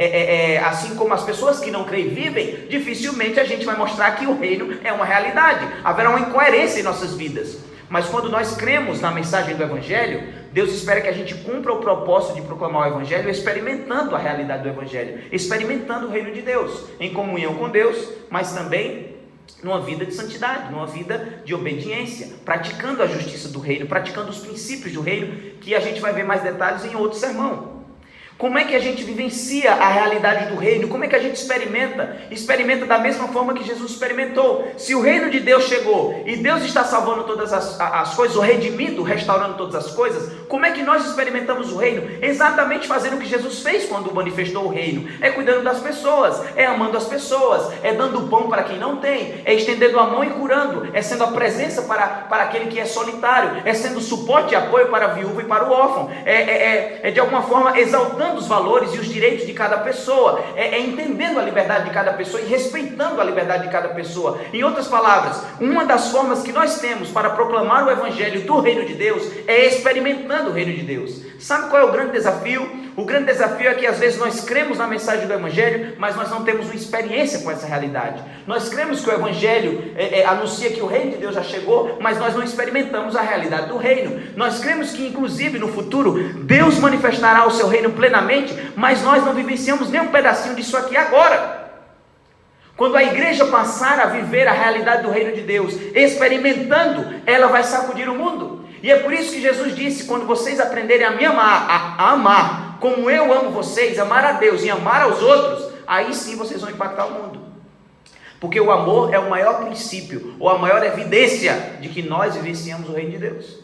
assim como as pessoas que não creem vivem, dificilmente a gente vai mostrar que o reino é uma realidade. Haverá uma incoerência em nossas vidas. Mas quando nós cremos na mensagem do Evangelho, Deus espera que a gente cumpra o propósito de proclamar o Evangelho, experimentando a realidade do Evangelho, experimentando o reino de Deus, em comunhão com Deus, mas também numa vida de santidade, numa vida de obediência, praticando a justiça do reino, praticando os princípios do reino, que a gente vai ver mais detalhes em outro sermão. Como é que a gente vivencia a realidade do reino? Como é que a gente experimenta? Experimenta da mesma forma que Jesus experimentou. Se o reino de Deus chegou e Deus está salvando todas as coisas, ou redimindo, restaurando todas as coisas, como é que nós experimentamos o reino? Exatamente fazendo o que Jesus fez quando manifestou o reino. É cuidando das pessoas, é amando as pessoas, é dando pão para quem não tem, é estendendo a mão e curando, é sendo a presença para aquele que é solitário, é sendo suporte e apoio para a viúva e para o órfão, é de alguma forma exaltando resgatando os valores e os direitos de cada pessoa, entendendo a liberdade de cada pessoa e respeitando a liberdade de cada pessoa. Em outras palavras, uma das formas que nós temos para proclamar o evangelho do reino de Deus é experimentando o reino de Deus. Sabe qual é o grande desafio? O grande desafio é que às vezes nós cremos na mensagem do evangelho, mas nós não temos uma experiência com essa realidade. Nós cremos que o evangelho anuncia que o reino de Deus já chegou, mas nós não experimentamos a realidade do reino. Nós cremos que inclusive no futuro Deus manifestará o seu reino plenamente, mas nós não vivenciamos nem um pedacinho disso aqui agora. Quando a igreja passar a viver a realidade do reino de Deus, experimentando, ela vai sacudir o mundo. E é por isso que Jesus disse: quando vocês aprenderem a me amar, a amar como eu amo vocês, amar a Deus e amar aos outros, aí sim vocês vão impactar o mundo. Porque o amor é o maior princípio, ou a maior evidência de que nós vivenciamos o reino de Deus.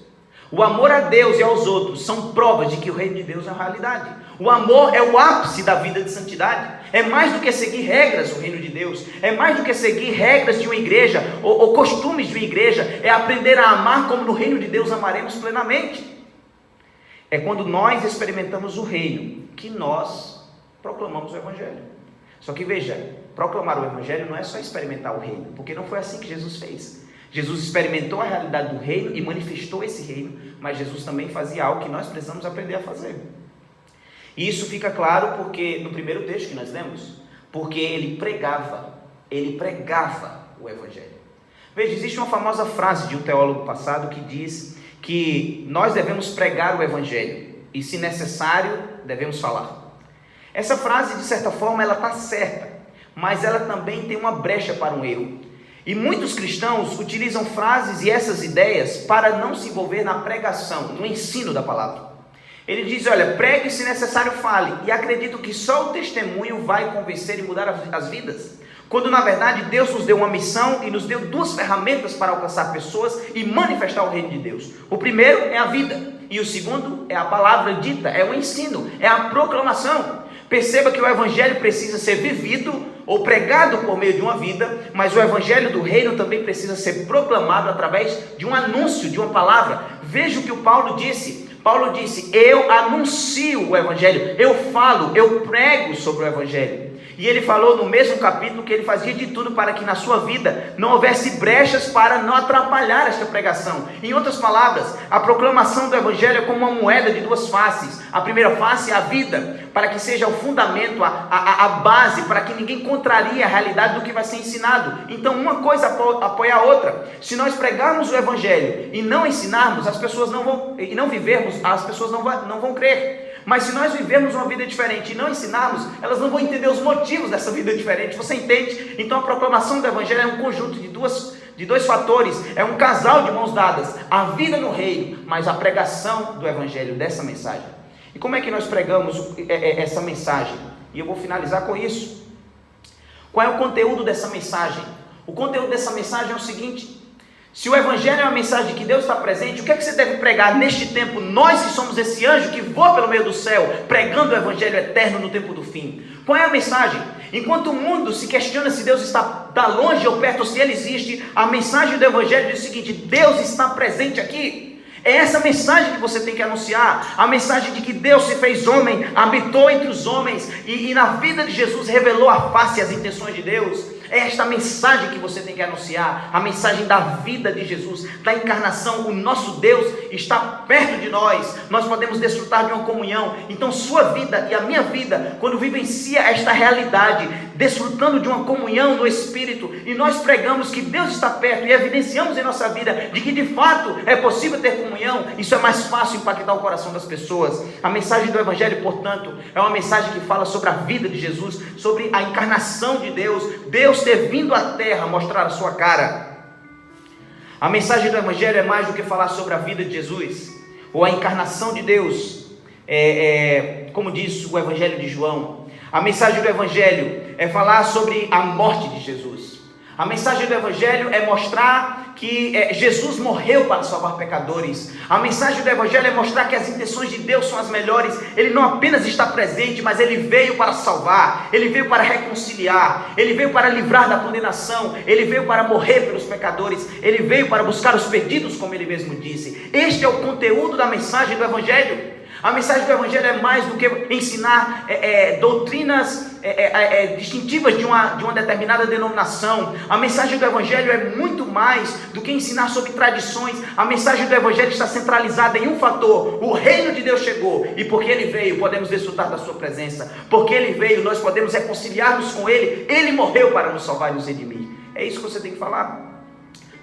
O amor a Deus e aos outros são provas de que o reino de Deus é uma realidade. O amor é o ápice da vida de santidade. É mais do que seguir regras do reino de Deus. É mais do que seguir regras de uma igreja ou costumes de uma igreja. É aprender a amar como no reino de Deus amaremos plenamente. É quando nós experimentamos o reino que nós proclamamos o evangelho. Só que veja, proclamar o evangelho não é só experimentar o reino, porque não foi assim que Jesus fez. Jesus experimentou a realidade do reino e manifestou esse reino, mas Jesus também fazia algo que nós precisamos aprender a fazer. E isso fica claro porque no primeiro texto que nós lemos, porque ele pregava o evangelho. Veja, existe uma famosa frase de um teólogo passado que diz que nós devemos pregar o evangelho e, se necessário, devemos falar. Essa frase, de certa forma, ela está certa, mas ela também tem uma brecha para um erro. E muitos cristãos utilizam frases e essas ideias para não se envolver na pregação, no ensino da palavra. Ele diz: olha, pregue e se necessário fale, e acredito que só o testemunho vai convencer e mudar as vidas. Quando na verdade Deus nos deu uma missão e nos deu duas ferramentas para alcançar pessoas e manifestar o reino de Deus. O primeiro é a vida, e o segundo é a palavra dita, é o ensino, é a proclamação. Perceba que o evangelho precisa ser vivido ou pregado por meio de uma vida, mas o evangelho do reino também precisa ser proclamado através de um anúncio, de uma palavra. Veja o que o Paulo disse. Paulo disse: eu anuncio o evangelho, eu falo, eu prego sobre o evangelho. E ele falou no mesmo capítulo que ele fazia de tudo para que na sua vida não houvesse brechas para não atrapalhar esta pregação. Em outras palavras, a proclamação do evangelho é como uma moeda de duas faces. A primeira face é a vida, para que seja o fundamento, a base, para que ninguém contrarie a realidade do que vai ser ensinado. Então uma coisa apoia a outra. Se nós pregarmos o evangelho e não ensinarmos, as pessoas não vão, e não vivermos, as pessoas não vão crer. Mas se nós vivermos uma vida diferente e não ensinarmos, elas não vão entender os motivos dessa vida diferente. Você entende? Então a proclamação do evangelho é um conjunto de dois fatores, é um casal de mãos dadas, a vida no reino, mas a pregação do evangelho, dessa mensagem. E como é que nós pregamos essa mensagem? E eu vou finalizar com isso. Qual é o conteúdo dessa mensagem? O conteúdo dessa mensagem é o seguinte: se o evangelho é uma mensagem de que Deus está presente, o que é que você deve pregar neste tempo? Nós que somos esse anjo que voa pelo meio do céu, pregando o evangelho eterno no tempo do fim. Qual é a mensagem? Enquanto o mundo se questiona se Deus está longe ou perto, ou se Ele existe, a mensagem do evangelho diz o seguinte: Deus está presente aqui. É essa mensagem que você tem que anunciar, a mensagem de que Deus se fez homem, habitou entre os homens e na vida de Jesus revelou a face e as intenções de Deus. É esta mensagem que você tem que anunciar, a mensagem da vida de Jesus, da encarnação. O nosso Deus está perto de nós, nós podemos desfrutar de uma comunhão. Então sua vida e a minha vida, quando vivencia esta realidade, desfrutando de uma comunhão no Espírito, e nós pregamos que Deus está perto e evidenciamos em nossa vida de que de fato é possível ter comunhão, isso é mais fácil impactar o coração das pessoas. A mensagem do Evangelho, portanto, é uma mensagem que fala sobre a vida de Jesus, sobre a encarnação de Deus, Deus ter vindo à terra mostrar a sua cara. A mensagem do Evangelho é mais do que falar sobre a vida de Jesus, ou a encarnação de Deus, como diz o Evangelho de João. A mensagem do Evangelho é falar sobre a morte de Jesus. A mensagem do Evangelho é mostrar que Jesus morreu para salvar pecadores. A mensagem do Evangelho é mostrar que as intenções de Deus são as melhores. Ele não apenas está presente, mas Ele veio para salvar, Ele veio para reconciliar, Ele veio para livrar da condenação, Ele veio para morrer pelos pecadores, Ele veio para buscar os perdidos, como Ele mesmo disse. Este é o conteúdo da mensagem do Evangelho. A mensagem do Evangelho é mais do que ensinar doutrinas distintivas de uma determinada denominação. A mensagem do Evangelho é muito mais do que ensinar sobre tradições. A mensagem do Evangelho está centralizada em um fator: o reino de Deus chegou, e porque Ele veio, podemos desfrutar da sua presença. Porque Ele veio, nós podemos reconciliar-nos com Ele. Ele morreu para nos salvar e nos redimir. É isso que você tem que falar.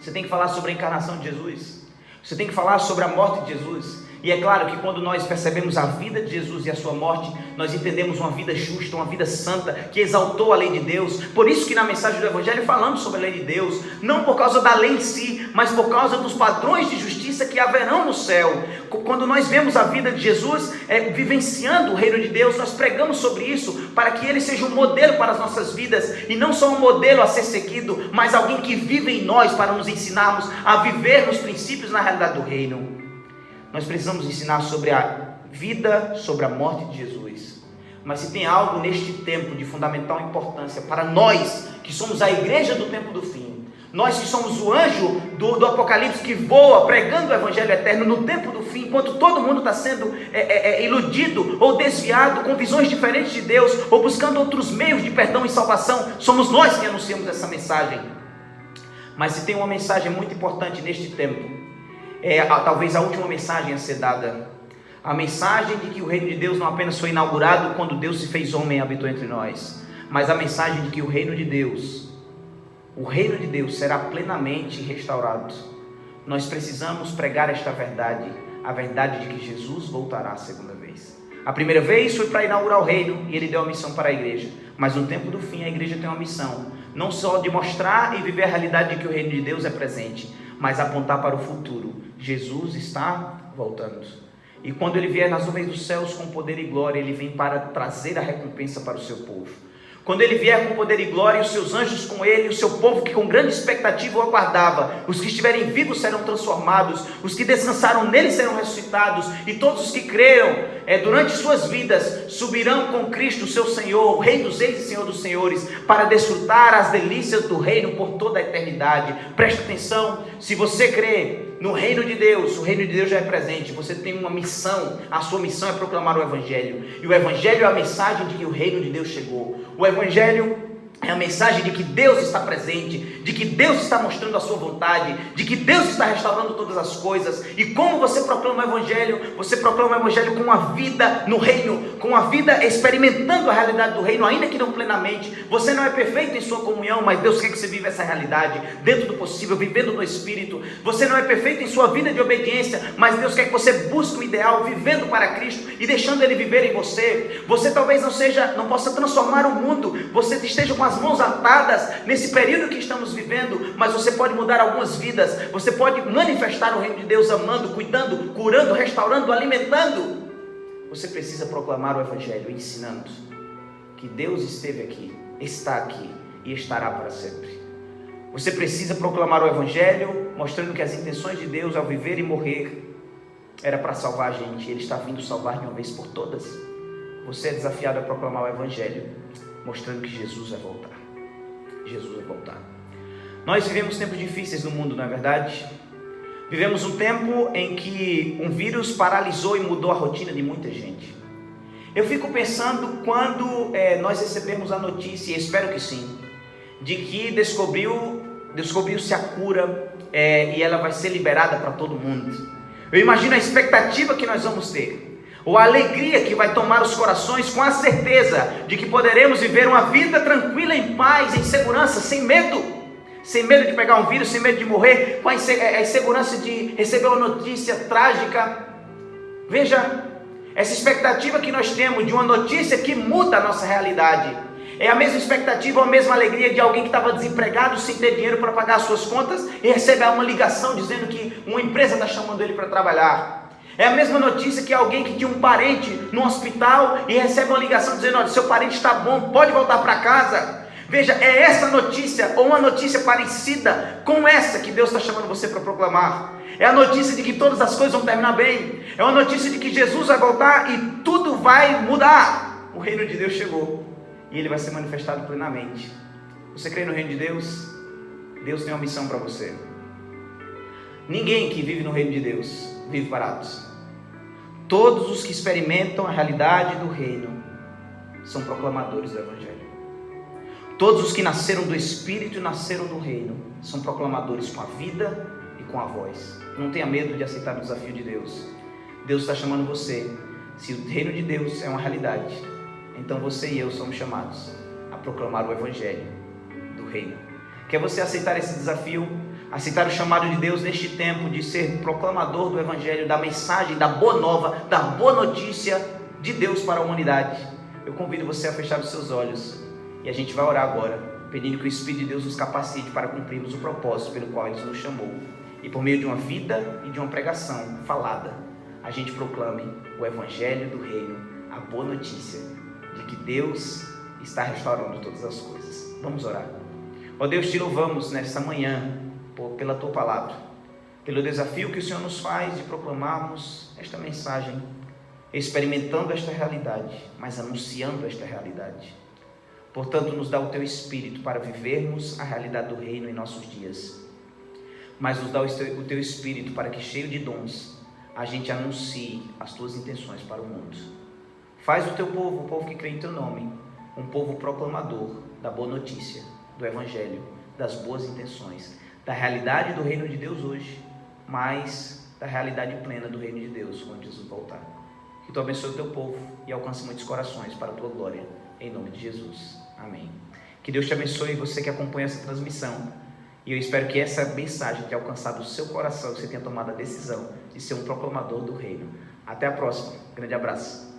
Você tem que falar sobre a encarnação de Jesus. Você tem que falar sobre a morte de Jesus. E é claro que quando nós percebemos a vida de Jesus e a sua morte, nós entendemos uma vida justa, uma vida santa, que exaltou a lei de Deus. Por isso que na mensagem do Evangelho falamos sobre a lei de Deus, não por causa da lei em si, mas por causa dos padrões de justiça que haverão no céu. Quando nós vemos a vida de Jesus vivenciando o reino de Deus, nós pregamos sobre isso, para que ele seja um modelo para as nossas vidas, e não só um modelo a ser seguido, mas alguém que vive em nós, para nos ensinarmos a viver nos princípios, na realidade do reino. Nós precisamos ensinar sobre a vida, sobre a morte de Jesus. Mas se tem algo neste tempo de fundamental importância para nós, que somos a igreja do tempo do fim, nós que somos o anjo do Apocalipse que voa pregando o Evangelho eterno no tempo do fim, enquanto todo mundo está sendo iludido ou desviado com visões diferentes de Deus, ou buscando outros meios de perdão e salvação, somos nós que anunciamos essa mensagem. Mas se tem uma mensagem muito importante neste tempo, talvez a última mensagem a ser dada, a mensagem de que o reino de Deus não apenas foi inaugurado quando Deus se fez homem e habitou entre nós, mas a mensagem de que o reino de Deus será plenamente restaurado. Nós precisamos pregar esta verdade, a verdade de que Jesus voltará a segunda vez. A primeira vez foi para inaugurar o reino, e ele deu a missão para a igreja, mas no tempo do fim a igreja tem uma missão, não só de mostrar e viver a realidade de que o reino de Deus é presente, mas apontar para o futuro. Jesus está voltando, e quando ele vier nas nuvens dos céus com poder e glória, ele vem para trazer a recompensa para o seu povo. Quando ele vier com poder e glória, os seus anjos com ele, o seu povo que com grande expectativa o aguardava, os que estiverem vivos serão transformados, os que descansaram nele serão ressuscitados, e todos os que creram durante suas vidas subirão com Cristo, seu Senhor, o Rei dos Reis e Senhor dos Senhores, para desfrutar as delícias do reino por toda a eternidade. Presta atenção, se você crê no reino de Deus, o reino de Deus já é presente, você tem uma missão, a sua missão é proclamar o Evangelho, e o Evangelho é a mensagem de que o reino de Deus chegou. O Evangelho é a mensagem de que Deus está presente, de que Deus está mostrando a sua vontade, de que Deus está restaurando todas as coisas. E como você proclama o Evangelho? Você proclama o Evangelho com a vida no reino, com a vida experimentando a realidade do reino, ainda que não plenamente. Você não é perfeito em sua comunhão, mas Deus quer que você viva essa realidade dentro do possível, vivendo no Espírito. Você não é perfeito em sua vida de obediência, mas Deus quer que você busque o ideal, vivendo para Cristo e deixando Ele viver em você. Você talvez não possa transformar o mundo, você esteja com as mãos atadas nesse período que estamos vivendo, mas você pode mudar algumas vidas, você pode manifestar o reino de Deus amando, cuidando, curando, restaurando, alimentando. Você precisa proclamar o Evangelho, ensinando que Deus esteve aqui, está aqui e estará para sempre. Você precisa proclamar o Evangelho, mostrando que as intenções de Deus ao viver e morrer era para salvar a gente. Ele está vindo salvar de uma vez por todas. Você é desafiado a proclamar o Evangelho, mostrando que Jesus vai voltar. Jesus vai voltar. Nós vivemos tempos difíceis no mundo, não é verdade? Vivemos um tempo em que um vírus paralisou e mudou a rotina de muita gente. Eu fico pensando quando nós recebemos a notícia, e espero que sim, de que descobriu-se a cura e ela vai ser liberada para todo mundo. Eu imagino a expectativa que nós vamos ter, ou a alegria que vai tomar os corações, com a certeza de que poderemos viver uma vida tranquila, em paz, em segurança, sem medo de pegar um vírus, sem medo de morrer, com a insegurança de receber uma notícia trágica. Veja, essa expectativa que nós temos de uma notícia que muda a nossa realidade, é a mesma expectativa, ou a mesma alegria de alguém que estava desempregado, sem ter dinheiro para pagar as suas contas, e recebe uma ligação dizendo que uma empresa está chamando ele para trabalhar. É a mesma notícia que alguém que tinha um parente no hospital e recebe uma ligação dizendo: olha, seu parente está bom, pode voltar para casa. Veja, é essa notícia, ou uma notícia parecida com essa, que Deus está chamando você para proclamar. É a notícia de que todas as coisas vão terminar bem. É uma notícia de que Jesus vai voltar e tudo vai mudar. O reino de Deus chegou e ele vai ser manifestado plenamente. Você crê no reino de Deus? Deus tem uma missão para você. Ninguém que vive no reino de Deus vive parado. Todos os que experimentam a realidade do reino são proclamadores do Evangelho. Todos os que nasceram do Espírito e nasceram do reino são proclamadores com a vida e com a voz. Não tenha medo de aceitar o desafio de Deus. Deus está chamando você. Se o reino de Deus é uma realidade, então você e eu somos chamados a proclamar o Evangelho do reino. Quer você aceitar esse desafio? Aceitar o chamado de Deus neste tempo de ser proclamador do Evangelho, da mensagem, da boa nova, da boa notícia de Deus para a humanidade? Eu convido você a fechar os seus olhos e a gente vai orar agora, pedindo que o Espírito de Deus nos capacite para cumprirmos o propósito pelo qual Ele nos chamou. E por meio de uma vida e de uma pregação falada, a gente proclame o Evangelho do reino, a boa notícia de que Deus está restaurando todas as coisas. Vamos orar. Ó Deus, te louvamos nesta manhã pela tua palavra, pelo desafio que o Senhor nos faz de proclamarmos esta mensagem, experimentando esta realidade, mas anunciando esta realidade. Portanto, nos dá o teu Espírito para vivermos a realidade do reino em nossos dias, mas nos dá o teu Espírito para que, cheio de dons, a gente anuncie as tuas intenções para o mundo. Faz o teu povo, o povo que crê em teu nome, um povo proclamador da boa notícia, do Evangelho, das boas intenções, da realidade do reino de Deus hoje, mas da realidade plena do reino de Deus quando Jesus voltar. Que tu abençoe o teu povo e alcance muitos corações para a tua glória, em nome de Jesus. Amém. Que Deus te abençoe, você que acompanha essa transmissão, e eu espero que essa mensagem tenha alcançado o seu coração, que você tenha tomado a decisão de ser um proclamador do reino. Até a próxima. Grande abraço.